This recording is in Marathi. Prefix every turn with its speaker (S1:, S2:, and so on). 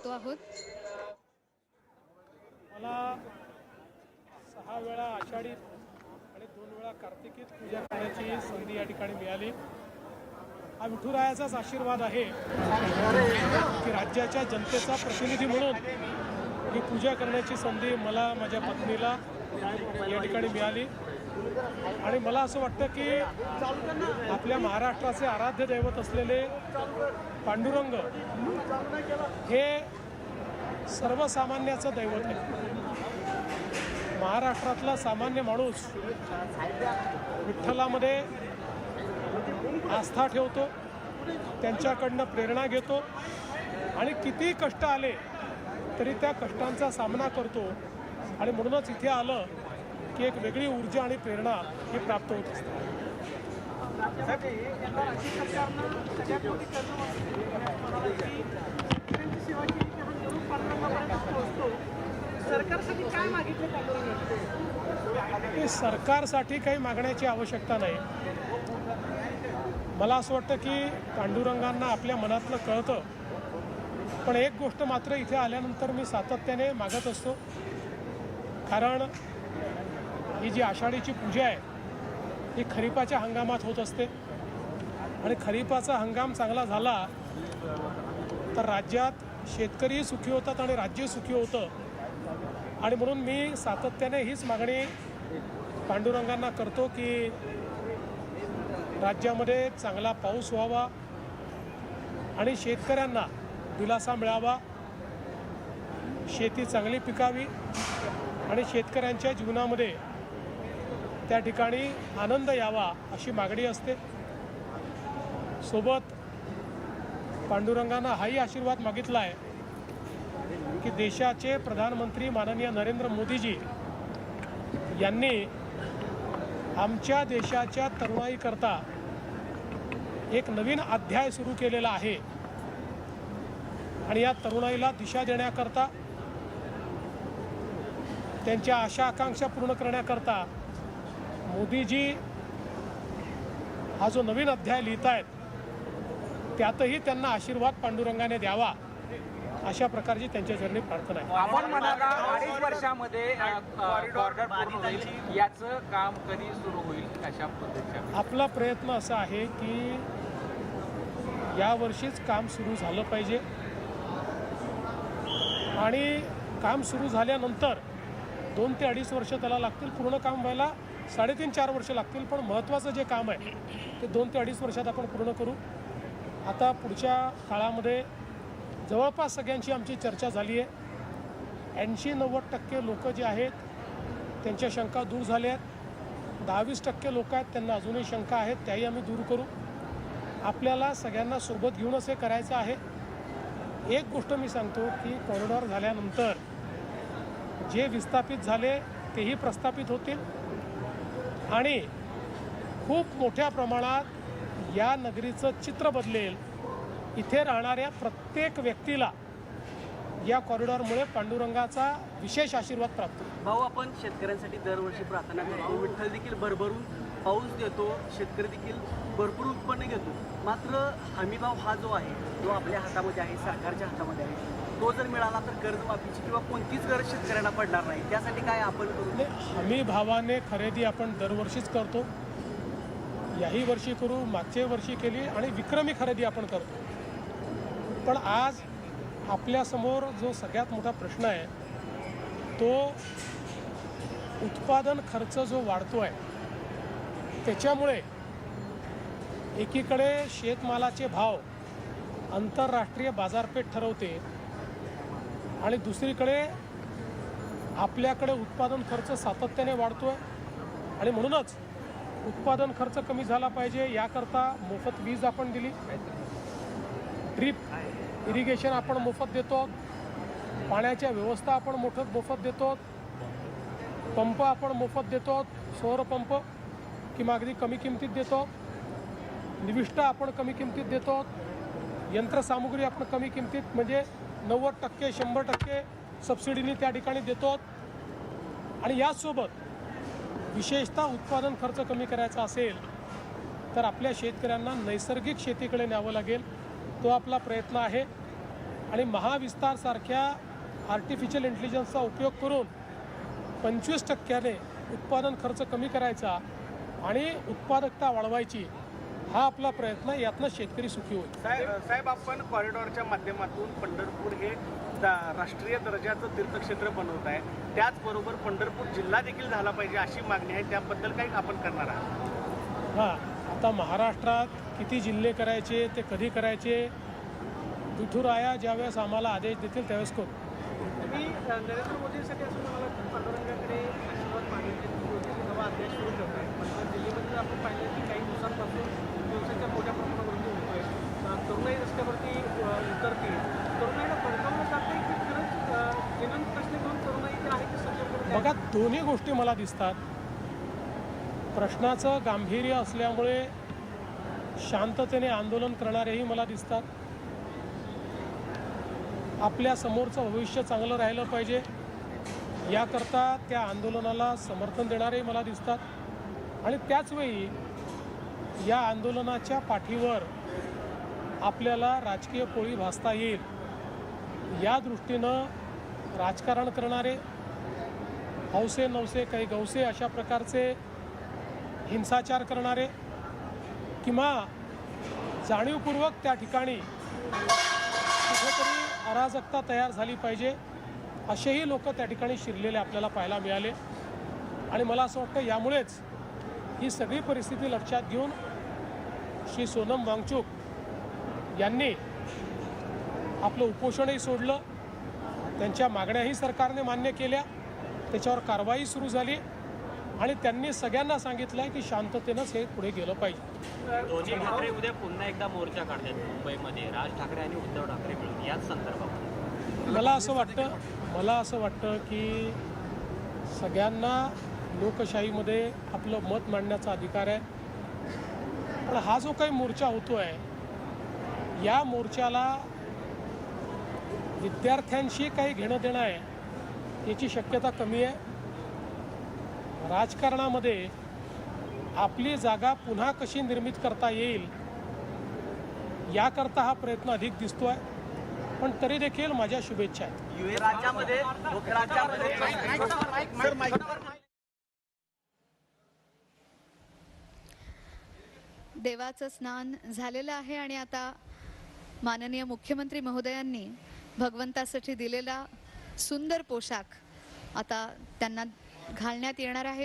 S1: पाहतो आहोत।
S2: मला 6 वेळा आषाढीत आणि 2 वेळा कार्तिकीत पूजा करण्याची संधी या ठिकाणी मिळाली। हा विठुरायाचाच आशीर्वाद आहे की राज्याच्या जनतेचा प्रतिनिधी म्हणून ही पूजा करण्याची संधी मला, माझ्या पत्नीला या ठिकाणी मिळाली। आणि मला असं वाटतं की आपल्या महाराष्ट्राचे आराध्य दैवत असलेले पांडुरंग हे सर्वसामान्याचं दैवत आहे। महाराष्ट्रातला सामान्य माणूस विठ्ठलामध्ये आस्था ठेवतो, त्यांच्याकडनं प्रेरणा घेतो आणि किती कष्ट आले तरी त्या कष्टांचा सामना करतो। आणि म्हणूनच इथे आलं की एक वेगळी ऊर्जा आणि प्रेरणा ही प्राप्त होत असते। सरकारसाठी काही मागण्याची आवश्यकता नाही। मला असं वाटतं की पांडुरंगांना आपल्या मनातलं कळतं, पण एक गोष्ट मात्र इथे आल्यानंतर मी सातत्याने मागत असतो, कारण ही जी आषाढीची पूजा आहे ही खरीपाच्या हंगामात होत असते आणि खरीपाचा हंगाम चांगला झाला तर राज्यात शेतकरी सुखी होतात आणि राज्य सुखी होतं। आणि म्हणून मी सातत्याने हीच मागणी पांडुरंगांना करतो की राज्यामध्ये चांगला पाऊस व्हावा आणि शेतकऱ्यांना दिलासा मिळावा, शेती चांगली पिकावी आणि शेतकऱ्यांच्या जीवनामध्ये त्या ठिकाणी आनंद यावा अशी मागणी असते। सोबत पांडुरंगांना हाही आशीर्वाद मागितला आहे की देशाचे प्रधानमंत्री माननीय नरेंद्र मोदीजी यांनी आमच्या देशाच्या तरुणाईकरता एक नवीन अध्याय सुरू केलेला आहे आणि या तरुणाईला दिशा देण्याकरता, त्यांच्या आशा आकांक्षा पूर्ण करण्याकरता मोदीजी हा जो नवीन अध्याय लिहित आहेत त्यातही त्यांना आशीर्वाद पांडुरंगाने द्यावा अशा प्रकारची त्यांच्या चरणी प्रार्थना आहे।
S3: आपण म्हणाला 2.5 वर्षामध्ये कॉरिडॉर पूर्ण होईल, याचं काम कधी सुरू होईल अशा पद्धतीने
S2: आपला प्रयत्न असा आहे की यावर्षीच काम सुरू झालं पाहिजे आणि काम सुरू झाल्यानंतर 2 ते 2.5 वर्ष त्याला लागतील, पूर्ण काम व्हायला 3.5-4 वर्ष लागतील। पण महत्त्वाचं जे काम आहे ते 2 ते 2.5 वर्षात आपण पूर्ण करू। आता पुढच्या काळामध्ये जवळपास सगळ्यांची आमची चर्चा झाली आहे। 80-90% लोक जे आहेत त्यांच्या शंका दूर झाल्या आहेत। 10-20% लोक आहेत त्यांना अजूनही शंका आहेत, त्याही आम्ही दूर करू। आपल्याला सगळ्यांना सोबत घेऊनच हे करायचं आहे। एक गोष्ट मी सांगतो की कॉरिडॉर झाल्यानंतर जे विस्थापित झाले तेही प्रस्थापित होतील आणि खूप मोठ्या प्रमाणात या नगरीचं चित्र बदलेल। इथे राहणाऱ्या प्रत्येक व्यक्तीला या कॉरिडॉरमुळे पांडुरंगाचा विशेष आशीर्वाद प्राप्त होईल।
S4: भाऊ, आपण शेतकऱ्यांसाठी दरवर्षी प्रार्थना करतो, विठ्ठल देखील भरभरून पाऊस देतो, शेतकरी देखील भरपूर उत्पन्न घेतो। मात्र हमीभाव हा जो आहे तो आपल्या हातामध्ये आहे, सरकारच्या हातामध्ये आहे। तो जर मिळाला तर कर्जमाफीची किंवा कोणतीच गरज शेतकऱ्यांना पडणार नाही। त्यासाठी काय आपण करू?
S2: हमी भावाने खरेदी आपण दरवर्षीच करतो, याही वर्षी करू, मागच्या वर्षी केली आणि विक्रमी खरेदी आपण करतो। पण आज आपल्यासमोर जो सगळ्यात मोठा प्रश्न आहे तो उत्पादन खर्च जो वाढतो आहे त्याच्यामुळे एकीकडे शेतमालाचे भाव आंतरराष्ट्रीय बाजारपेठ ठरवते आणि दुसरीकडे आपल्याकडे उत्पादन खर्च सातत्याने वाढतो आहे आणि म्हणूनच उत्पादन खर्च कमी झाला पाहिजे याकरता मोफत वीज आपण दिली, ड्रीप इरिगेशन आपण मोफत देतो, पाण्याच्या व्यवस्था आपण मोफत देतो, पंप आपण मोफत देतो, सौर पंप किंवा अगदी कमी किमतीत देतो, निविष्ठा आपण कमी किमतीत देतो, यंत्रसामुग्री आपण कमी किमतीत म्हणजे 90% 100% सबसिडीने त्या ठिकाणी देतो। आणि यासोबत विशेषतः उत्पादन खर्च कमी करायचा असेल तर आपल्या शेतकऱ्यांना नैसर्गिक शेतीकडे न्यावं लागेल। तो आपला प्रयत्न आहे आणि महाविस्तारसारख्या आर्टिफिशियल इंटेलिजन्सचा उपयोग करून 25% उत्पादन खर्च कमी करायचा आणि उत्पादकता वाढवायची, हा आपला प्रयत्न आहे. यातनं शेतकरी सुखी होईल.
S1: साहेब आपण कॉरिडॉरच्या माध्यमातून पंढरपूर हे राष्ट्रीय दर्जाचं तीर्थक्षेत्र बनवत आहे. त्याचबरोबर पंढरपूर जिल्हा देखील झाला पाहिजे अशी मागणी आहे. त्याबद्दल काही आपण करणार आहात?
S2: हां, आता महाराष्ट्रात किती जिल्हे करायचे, ते कधी करायचे, विठुराया ज्यावेळेस आम्हाला आदेश देतील त्यावेळेस करू.
S4: तुम्ही नरेंद्र मोदींसाठी असं मला पांडुरंगाकडे आशीर्वाद मागितले, नवा अध्याय सुरू करत आहे. पण दिल्लीमध्ये आपण पाहिलं की काही दिवसांपासून दिवसाच्या मोठ्या प्रमाणावरती होतोय. तरुणाई रस्त्यावरती उतरतील. तरुणाईला भडकावलं जातं की खरंच जीवन प्रश्न घेऊन तरुणाई जे आहे ते सज्ज करत आहे?
S2: बघा, दोन्ही गोष्टी मला दिसतात. प्रश्नाचं गांभीर्य असल्यामुळे शांततेने आंदोलन करणारेही मला दिसतात. आपल्या समोरचं भविष्य चांगलं राहिलं पाहिजे याकरता त्या आंदोलनाला समर्थन देणारेही मला दिसतात. आणि त्याचवेळी या आंदोलनाच्या पाठीवर आपल्याला राजकीय पोळी भासता येईल या दृष्टीनं राजकारण करणारे, हौसे नवसे काही गौसे अशा प्रकारचे हिंसाचार करणारे किंवा जाणीवपूर्वक त्या ठिकाणी कुठेतरी अराजकता तयार झाली पाहिजे असेही लोक त्या ठिकाणी शिरलेले आपल्याला पाहायला मिळाले. आणि मला असं वाटतं यामुळेच ही सगळी परिस्थिती लक्षात घेऊन श्री सोनम वांगचुक यांनी आपलं उपोषणही सोडलं. त्यांच्या मागण्याही सरकारने मान्य केल्या, त्याच्यावर कारवाई सुरू झाली आणि त्यांनी सगळ्यांना सांगितलं आहे की शांततेनंच हे पुढे गेलं पाहिजे.
S5: दोन्ही ठाकरे उद्या पुन्हा एकदा मोर्चा काढतात मुंबईमध्ये, राज ठाकरे आणि उद्धव ठाकरे मिळून, याच संदर्भात
S2: मला असं वाटतं की सगळ्यांना लोकशाहीमध्ये आपलं मत मांडण्याचा अधिकार आहे. पण हा जो काही मोर्चा होतो आहे, या मोर्चाला विद्यार्थ्यांशी काही घेणं देणं आहे याची शक्यता कमी आहे. राजकारणामध्ये आपली जागा पुन्हा कशी निर्मित करता येईल याकरता हा प्रयत्न अधिक दिसतोय. पण तरी देखील माझ्या शुभेच्छा आहेत.
S4: राज्यामध्ये
S6: देवाचं स्नान झालेलं आहे आणि आता माननीय मुख्यमंत्री महोदयांनी भगवंतासाठी दिलेला सुंदर पोशाख आता त्यांना घालण्यात येणार आहे.